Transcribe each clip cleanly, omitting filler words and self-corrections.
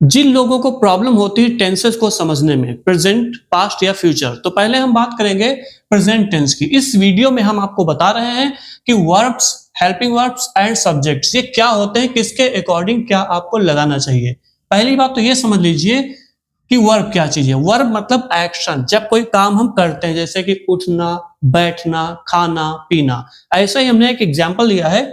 जिन लोगों को प्रॉब्लम होती है टेंसेस को समझने में, प्रेजेंट, पास्ट या फ्यूचर, तो पहले हम बात करेंगे प्रेजेंट टेंस की। इस वीडियो में हम आपको बता रहे हैं कि verbs, helping verbs and subjects ये क्या होते हैं, किसके अकॉर्डिंग क्या आपको लगाना चाहिए। पहली बात तो ये समझ लीजिए कि वर्ब क्या चीज है। वर्ब मतलब एक्शन, जब कोई काम हम करते हैं, जैसे कि उठना, बैठना, खाना, पीना। ऐसा ही हमने एक एग्जाम्पल लिया है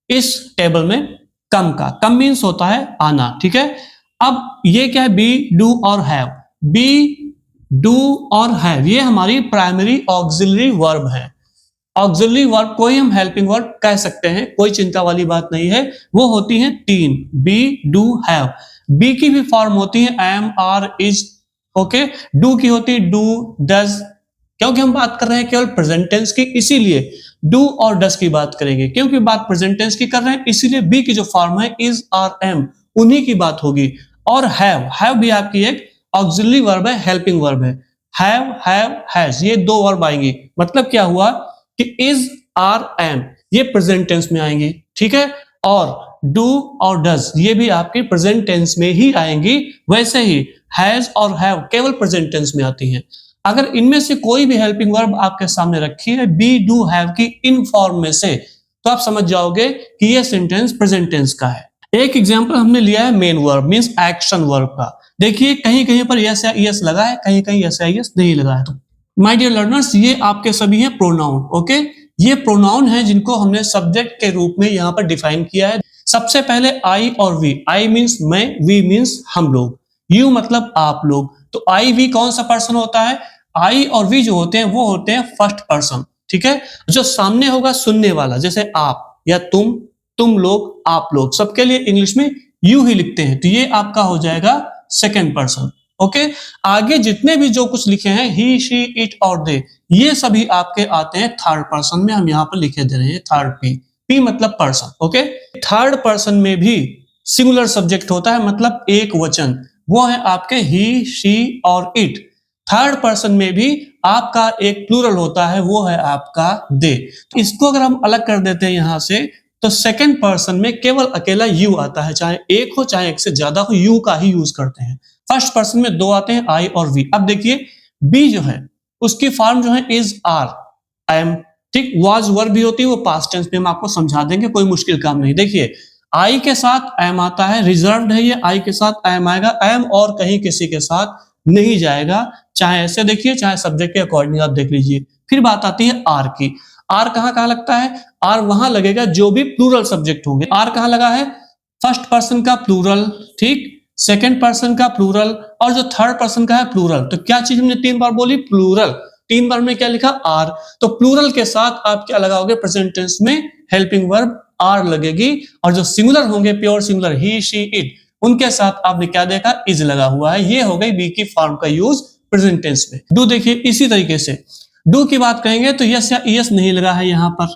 इस टेबल में कम का। कम मीन्स होता है आना, ठीक है। अब ये क्या है, बी, डू और हैव। बी, डू और हैव ये हमारी प्राइमरी ऑक्सिलरी वर्ब है। ऑक्सिलरी वर्ब को ही हम हेल्पिंग वर्ब कह सकते हैं, कोई चिंता वाली बात नहीं है। वो होती हैं तीन, बी, डू, हैव। बी की भी फॉर्म होती है M, R, is, okay. Do की होती है डू, डज। क्योंकि हम बात कर रहे हैं केवल प्रेजेंट टेंस की, इसीलिए डू और डज की बात करेंगे। क्योंकि बात प्रेजेंट टेंस की कर रहे हैं, इसीलिए बी की जो फॉर्म है इज, आर, एम, उन्हीं की बात होगी। और हैव भी आपकी एक ऑक्सिलरी वर्ब है, हेल्पिंग वर्ब है। हैव, हैज, ये दो वर्ब आएंगी। मतलब क्या हुआ कि इज, आर, एम ये प्रेजेंट टेंस में आएंगी, ठीक है। और डू और डज ये भी आपके प्रेजेंट टेंस में ही आएंगी। वैसे ही हैज और हैव केवल प्रेजेंट टेंस में आती हैं। अगर इनमें से कोई भी हेल्पिंग वर्ब आपके सामने रखी है बी, डू, हैव की इन फॉर्म में से, तो आप समझ जाओगे कि यह सेंटेंस प्रेजेंट टेंस का है। एक एग्जांपल हमने लिया है main verb means action verb का। देखिए कहीं कहीं पर यस या ईएस लगा है, कहीं कहीं यस या ईएस नहीं लगा है। तो माय डियर लर्नर्स, ये आपके सभी हैं प्रोनाउन, ओके। ये प्रोनाउन है जिनको हमने सब्जेक्ट के रूप में यहाँ पर डिफाइन किया है। सबसे पहले आई और वी। आई मीन्स मैं, वी मीन्स हम लोग, यू मतलब आप लोग। तो आई वी कौन सा पर्सन होता है? आई और वी जो होते हैं वो होते हैं फर्स्ट पर्सन, ठीक है। जो सामने होगा सुनने वाला, जैसे आप या तुम लोग, आप लोग, सबके लिए इंग्लिश में यू ही लिखते हैं, तो ये आपका हो जाएगा सेकेंड पर्सन, ओके। आगे जितने भी जो कुछ लिखे हैं ही, शी, इट और दे, ये सभी आपके आते हैं थर्ड पर्सन में। हम यहां पर लिखे दे रहे हैं थर्ड, पी मतलब पर्सन, ओके। थर्ड पर्सन में भी सिंगुलर सब्जेक्ट होता है, मतलब एक वचन, वो है आपके ही, शी और इट। थर्ड पर्सन में भी आपका एक प्लूरल होता है, वो है आपका दे। इसको अगर हम अलग कर देते हैं यहां से, तो सेकंड पर्सन में केवल अकेला यू आता है, चाहे एक हो चाहे एक से ज्यादा हो, यू का ही यूज करते हैं। फर्स्ट पर्सन में दो आते हैं, आई और वी। अब देखिए बी जो है उसकी फॉर्म जो है इज, आर, एम, ठीक। वाज वर्ब भी होती है, वो पास्ट टेंस में हम आपको समझा देंगे, कोई मुश्किल काम नहीं। देखिए आई के साथ एम आता है, रिजर्व्ड है ये, आई के साथ एम आएगा। एम और कहीं किसी के साथ नहीं जाएगा, चाहे ऐसे देखिए चाहे सब्जेक्ट के अकॉर्डिंग आप देख लीजिए। फिर बात आती है आर की। आर कहां कहां लगता है? आर वहां लगेगा जो भी प्लूरल सब्जेक्ट होंगे। आर कहां लगा है? फर्स्ट पर्सन का प्लूरल, ठीक, सेकंड पर्सन का प्लूरल, और जो थर्ड पर्सन का है प्लूरल। तो क्या चीज हमने तीन बार बोली? प्लूरल। तीन बार में क्या लिखा? आर। तो प्लूरल के साथ आप क्या लगाओगे? प्रेजेंट टेंस में हेल्पिंग वर्ब आर लगेगी। और जो सिंगुलर होंगे, pure singular, he, she, it, उनके साथ आपने क्या देखा? इज लगा हुआ है। ये हो गई बी की फॉर्म का यूज प्रेजेंट टेंस में। डू देखिए इसी तरीके से डू की बात करेंगे तो यस या ईएस नहीं लगा है यहां पर,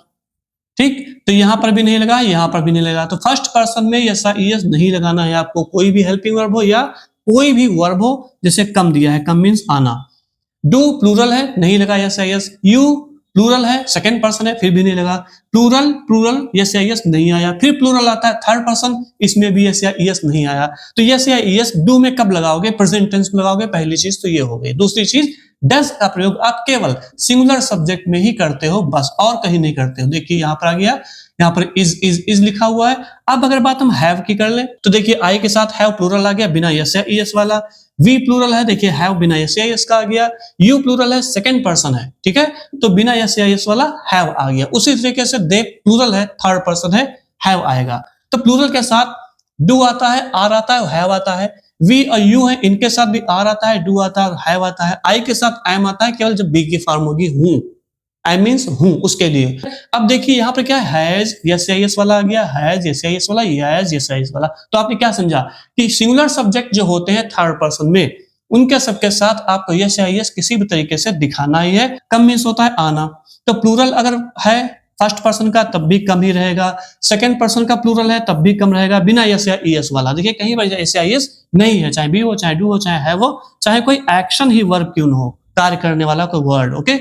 ठीक। तो यहां पर भी नहीं लगा, यहां पर भी नहीं लगा। तो फर्स्ट पर्सन में यस या ईएस नहीं लगाना है आपको, कोई भी हेल्पिंग वर्ब हो या कोई भी वर्ब हो। जैसे कम दिया है, कम मीन्स आना। डू प्लूरल है, नहीं लगा यस या ईएस। यू प्लूरल है, सेकंड पर्सन है, फिर भी नहीं लगा। प्लूरल यस या ईएस नहीं आया। फिर प्लूरल आता है थर्ड पर्सन, इसमें भी यस या ईएस नहीं आया। तो यस या ईएस डू में कब लगाओगे? प्रेजेंट टेंस में लगाओगे। पहली चीज तो ये हो गई। दूसरी चीज, डज का प्रयोग आप केवल सिंगुलर सब्जेक्ट में ही करते हो, बस, और कहीं नहीं करते हो। देखिए यहां पर आ गया, यहां पर इज लिखा हुआ है। अब अगर बात हम हैव की कर ले, तो देखिए आई के साथ हैव प्लूरल आ गया बिना यस या ईएस वाला। वी प्लूरल है, देखिए हैव बिना यस या ईएस का आ गया। यू प्लूरल है, सेकंड पर्सन है, ठीक है, तो बिना यस या ईएस वाला हैव आ गया। उसी तरीके से दे प्लूरल है, थर्ड पर्सन है, हैव आएगा। तो प्लूरल के साथ डू आता है, आर आता है, हैव आता है। वी और यू है, इनके साथ भी आर आता है, डू आता है, हैव आता है। आई के साथ एम आता है केवल जब बी की फॉर्म होगी हूं, आई मीन्स हूं, उसके लिए। अब देखिए यहां पर क्या हैज, यस या ईएस वाला आ गया, हैज यस या ईएस वाला, यस यस या ईएस वाला। तो आपने क्या समझा कि सिंगुलर सब्जेक्ट जो होते हैं थर्ड पर्सन में, उनके सबके साथ आपको यस या ईएस किसी भी तरीके से दिखाना ही है। कम मीन्स होता है आना। तो प्लूरल अगर है फर्स्ट पर्सन का तब भी कम ही रहेगा, सेकंड पर्सन का प्लूरल है तब भी कम रहेगा, बिना यस या ईएस वाला। देखिए कहीं पर यस या ईएस नहीं है, चाहे बी हो, चाहे डू हो, चाहे है वो, चाहे कोई एक्शन ही वर्ब क्यों न हो, कार्य करने वाला कोई वर्ड, ओके।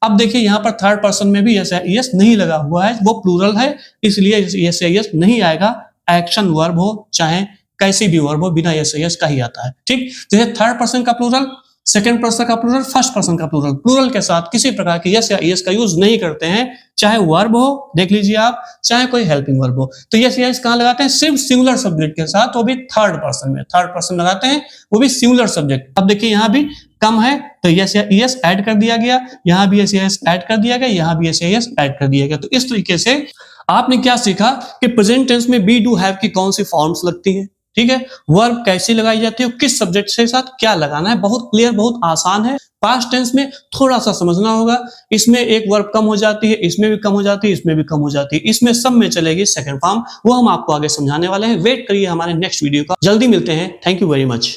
अब देखिए यहां पर थर्ड पर्सन में भी यस या ईएस नहीं लगा हुआ है, वो प्लूरल है, इसलिए यस या ईएस नहीं आएगा। एक्शन वर्ब हो चाहे कैसी भी वर्ब हो बिना यस यस का ही आता है। ठीक, जैसे थर्ड पर्सन का प्लूरल, सेकंड पर्सन का प्लूरल, फर्स्ट पर्सन का प्लूरल, प्लूरल के साथ किसी प्रकार की यस या यस का यूज नहीं करते हैं, चाहे वर्ब हो, देख लीजिए आप, चाहे कोई हेल्पिंग वर्ब हो। तो यस यस कहां लगाते हैं? सिर्फ सिंगुलर सब्जेक्ट के साथ, वो भी थर्ड पर्सन में, थर्ड पर्सन लगाते हैं, वो भी सिंगुलर सब्जेक्ट। अब देखिए यहां भी कम है तो यस या यस ऐड कर दिया गया, यहां भी यस यस ऐड कर दिया गया, यहां भी यस यस ऐड कर दिया गया। तो इस तरीके से आपने क्या सीखा कि प्रेजेंट टेंस में बी डू हैव की कौन सी फॉर्म्स लगती हैं, ठीक है, वर्ब कैसी लगाई जाती है, किस सब्जेक्ट के साथ क्या लगाना है, बहुत क्लियर, बहुत आसान है। पास्ट टेंस में थोड़ा सा समझना होगा, इसमें एक वर्ब कम हो जाती है, इसमें भी कम हो जाती है, इसमें भी कम हो जाती है, इसमें सब में चलेगी सेकंड फॉर्म, वो हम आपको आगे समझाने वाले हैं। वेट करिए हमारे नेक्स्ट वीडियो का, जल्दी मिलते हैं। Thank you very much.